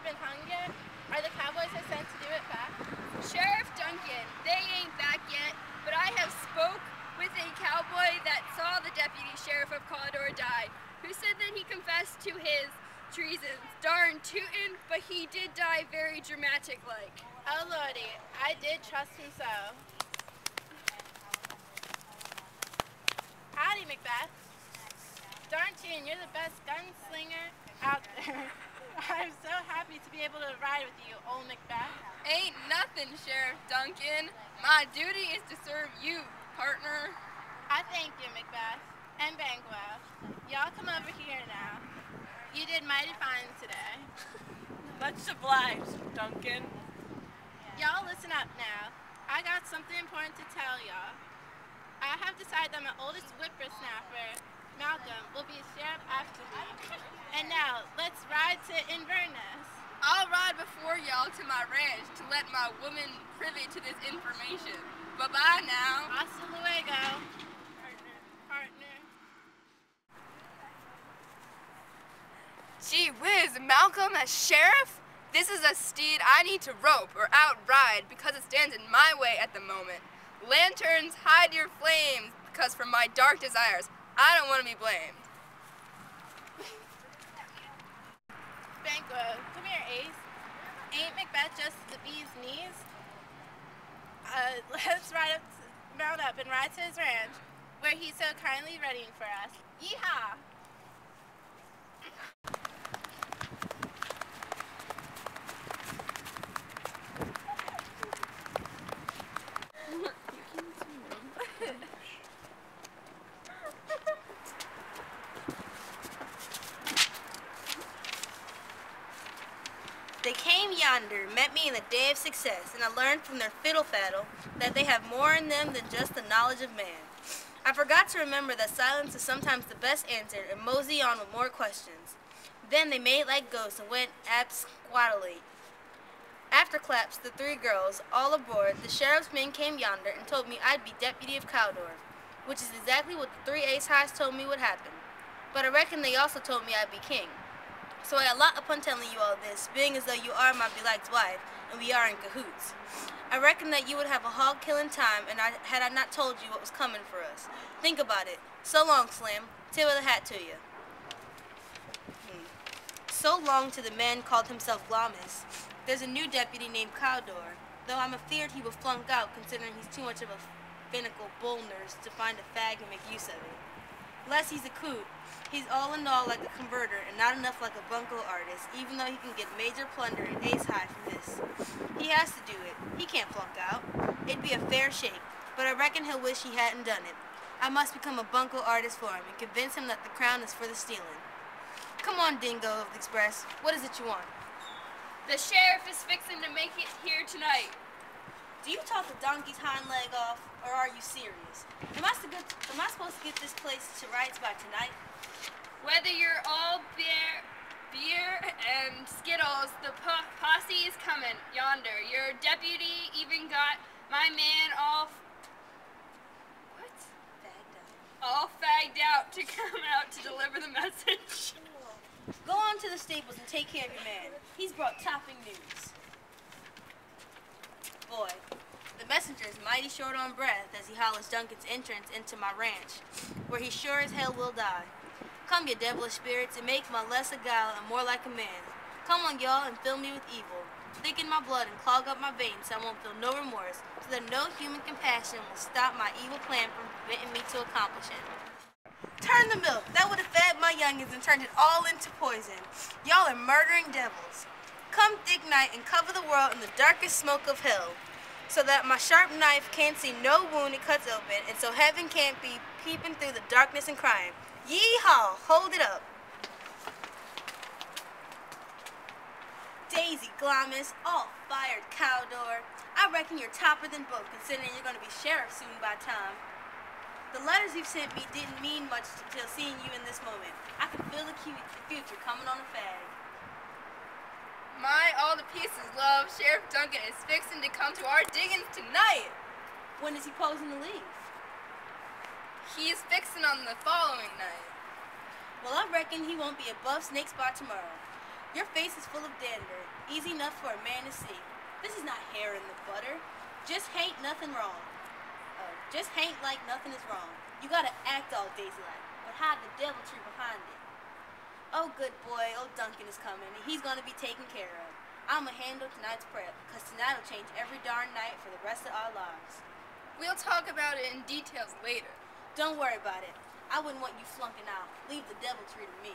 been hung yet? Are the cowboys I sent to do it back? Sheriff Duncan, they ain't back yet, but I have spoke with a cowboy that saw the deputy sheriff of Calidore die, who said that he confessed to his treasons. Darn tootin', but he did die very dramatic-like. Oh lordy, I did trust him so. Howdy, Macbeth. Darn tootin', you're the best gunslinger out there. I'm so happy to be able to ride with you, old Macbeth. Ain't nothing, Sheriff Duncan. My duty is to serve you, partner. I thank you, Macbeth and Banquo. Y'all come over here now. You did mighty fine today. Much obliged, Duncan. Y'all listen up now. I got something important to tell y'all. I have decided that my oldest whippersnapper, Malcolm, will be sheriff after me. And now, let's ride to Inverness. I'll ride before y'all to my ranch to let my woman privy to this information. Bye-bye now. Hasta luego. Partner. Gee whiz, Malcolm as sheriff? This is a steed I need to rope or outride because it stands in my way at the moment. Lanterns, hide your flames, because for my dark desires, I don't want to be blamed. Banquo, come here, Ace. Ain't Macbeth just the bee's knees? Let's mount up and ride to his ranch, where he's so kindly readying for us. Yeehaw! They came yonder, met me in the day of success, and I learned from their fiddle-faddle that they have more in them than just the knowledge of man. I forgot to remember that silence is sometimes the best answer and mosey on with more questions. Then they made like ghosts and went absquatulate. After claps, the three girls, all aboard, the sheriff's men came yonder and told me I'd be deputy of Cawdor, which is exactly what the three ace highs told me would happen. But I reckon they also told me I'd be king. So I lot upon telling you all this, being as though you are my beliked wife, and we are in cahoots. I reckon that you would have a hog-killing time, and had I not told you what was coming for us. Think about it. So long, Slim. Tip of the hat to you. So long to the man called himself Glamis. There's a new deputy named Cawdor, though I'm afeard he will flunk out, considering he's too much of a finical bull nurse to find a fag and make use of it. Less he's a coot. He's all in all like a converter and not enough like a bunco artist, even though he can get major plunder and ace high from this. He has to do it. He can't flunk out. It'd be a fair shake, but I reckon he'll wish he hadn't done it. I must become a bunco artist for him and convince him that the crown is for the stealing. Come on, Dingo of the Express. What is it you want? The sheriff is fixing to make it here tonight. Do you talk the donkey's hind leg off, or are you serious? Am I supposed to get this place to rights by tonight? Whether you're all beer and Skittles, the posse is coming yonder. Your deputy even got my man all fagged out to come out to deliver the message. Go on to the stables and take care of your man. He's brought topping news. Boy, the messenger is mighty short on breath as he hollers Duncan's entrance into my ranch, where he sure as hell will die. Come, you devilish spirits, and make my less a guile and more like a man. Come on, y'all, and fill me with evil. Thicken my blood and clog up my veins so I won't feel no remorse, so that no human compassion will stop my evil plan from preventing me to accomplish it. Turn the milk. That would have fed my youngins and turned it all into poison. Y'all are murdering devils. Come thick night and cover the world in the darkest smoke of hell, so that my sharp knife can't see no wound it cuts open, and so heaven can't be peeping through the darkness and crying. Yee-haw! Hold it up. Daisy Glamis, all fired Cawdor. I reckon you're topper than both, considering you're going to be sheriff soon by time. The letters you've sent me didn't mean much until seeing you in this moment. I can feel the future coming on a fag. My all to pieces, love. Sheriff Duncan is fixing to come to our diggings tonight. When is he posing to leave? He's fixing on the following night. Well, I reckon he won't be above Snake's by tomorrow. Your face is full of dander. easy enough for a man to see. This is not hair in the butter. Just hain't nothing wrong. Just hain't like nothing is wrong. You gotta act all daisy-like, but hide the deviltry behind it. Oh, good boy, old Duncan is coming, and he's gonna be taken care of. I'ma handle tonight's prep, because tonight'll change every darn night for the rest of our lives. We'll talk about it in details later. Don't worry about it. I wouldn't want you flunking out. Leave the deviltry to me.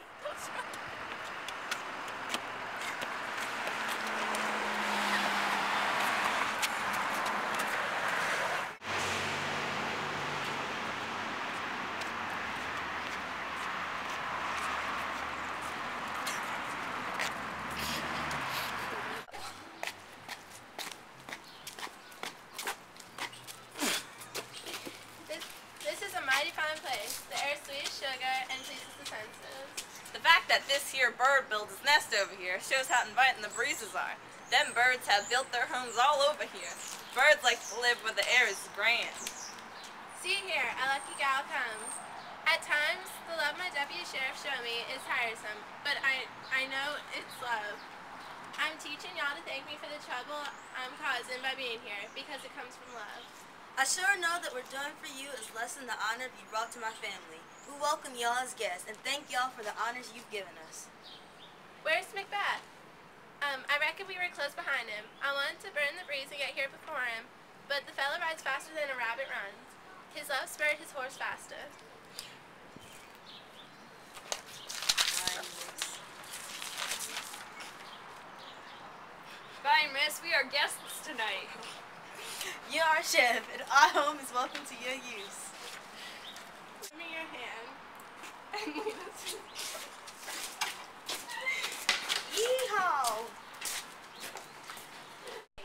This is a mighty fine place. The air is sweet as sugar and pleases the senses. The fact that this here bird builds his nest over here shows how inviting the breezes are. Them birds have built their homes all over here. Birds like to live where the air is grand. See here, a lucky gal comes. At times, the love my deputy sheriff showed me is tiresome, but I know it's love. I'm teaching y'all to thank me for the trouble I'm causing by being here, because it comes from love. I sure know that we're doing for you is less than the honor you brought to my family. We welcome y'all as guests and thank y'all for the honors you've given us. Where's Macbeth? I reckon we were close behind him. I wanted to burn the breeze and get here before him, but the fellow rides faster than a rabbit runs. His love spurred his horse faster. Bye, miss. We are guests tonight. You are our chef, and our home is welcome to your use. Give me your hand. Yeehaw!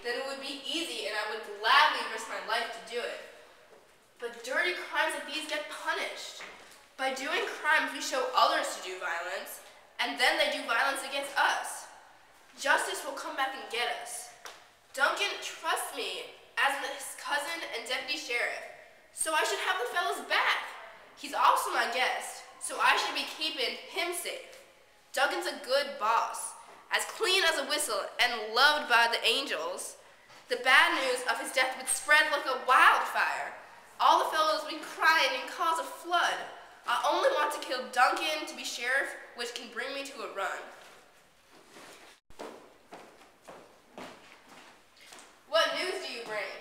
Then it would be easy and I would gladly risk my life to do it. But dirty crimes like these get punished. By doing crimes, we show others to do violence, and then they do violence against us. Justice will come back and get us. Duncan trusts me as his cousin and deputy sheriff, so I should have the fellows back. He's also my guest, so I should be keeping him safe. Duncan's a good boss, as clean as a whistle and loved by the angels. The bad news of his death would spread like a wildfire. All the fellows would be crying and cause a flood. I only want to kill Duncan to be sheriff, which can bring me to a run. What news do you bring?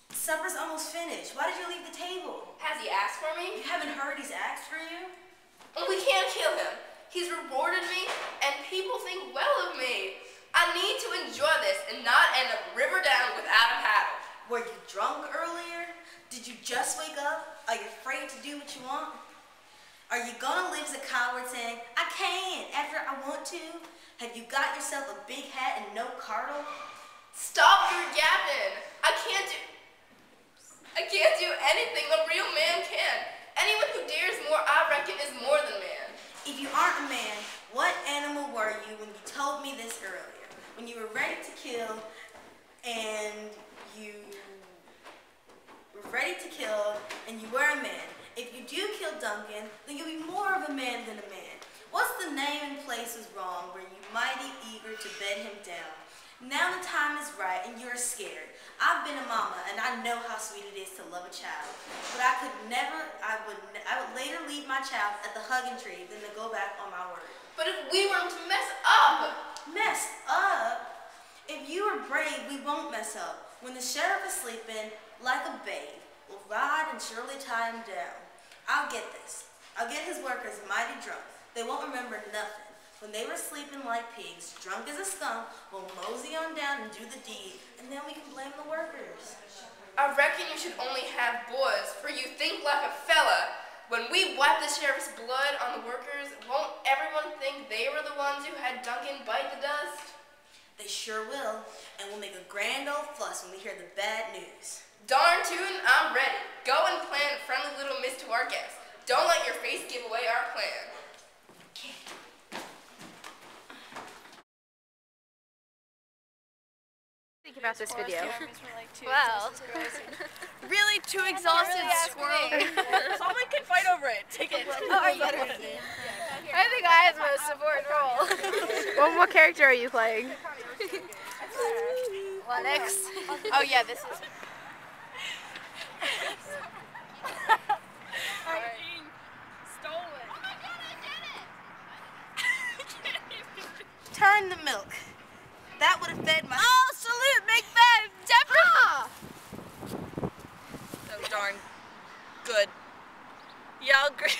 Supper's almost finished. Why did you leave the table? Has he asked for me? You haven't heard he's asked for you? We can't kill him. He's rewarded me, and people think well of me. I need to enjoy this and not end up river down without a paddle. Were you drunk earlier? Did you just wake up? Are you afraid to do what you want? Are you gonna live as a coward saying, I can't, after I want to? Have you got yourself a big hat and no cardle? Stop your yapping. I can't do anything the real man can. Anyone who dares more, I reckon, is more than man. If you aren't a man, what animal were you when you told me this earlier? When you were ready to kill and you were a man. If you do kill Duncan, then you'll be more of a man than a man. What's the name and place was wrong where you mighty eager to bed him down? Now the time is right and you're scared. I've been a mama and I know how sweet it is to love a child. But I would later leave my child at the hugging tree than to go back on my word. But if we were to mess up. Mess up? If you are brave, we won't mess up. When the sheriff is sleeping like a babe, we'll ride and surely tie him down. I'll get this. I'll get his workers mighty drunk. They won't remember nothing. When they were sleeping like pigs, drunk as a skunk, we'll mosey on down and do the deed, and then we can blame the workers. I reckon you should only have boys, for you think like a fella. When we wipe the sheriff's blood on the workers, won't everyone think they were the ones who had Duncan bite the dust? They sure will, and we'll make a grand old fuss when we hear the bad news. Darn tootin', I'm ready. Go and plan a friendly little miss to our guests. Don't let your face give away our plan. Think about this video. Well, Really too exhausted squirrel. Someone can fight over it. Take it. I think I have the most important role. What character are you playing? Lennox. Oh yeah, this is. Stolen. Turn the milk. That would have fed my... Oh, salute Macbeth! Deborah! So darn good. Y'all agree?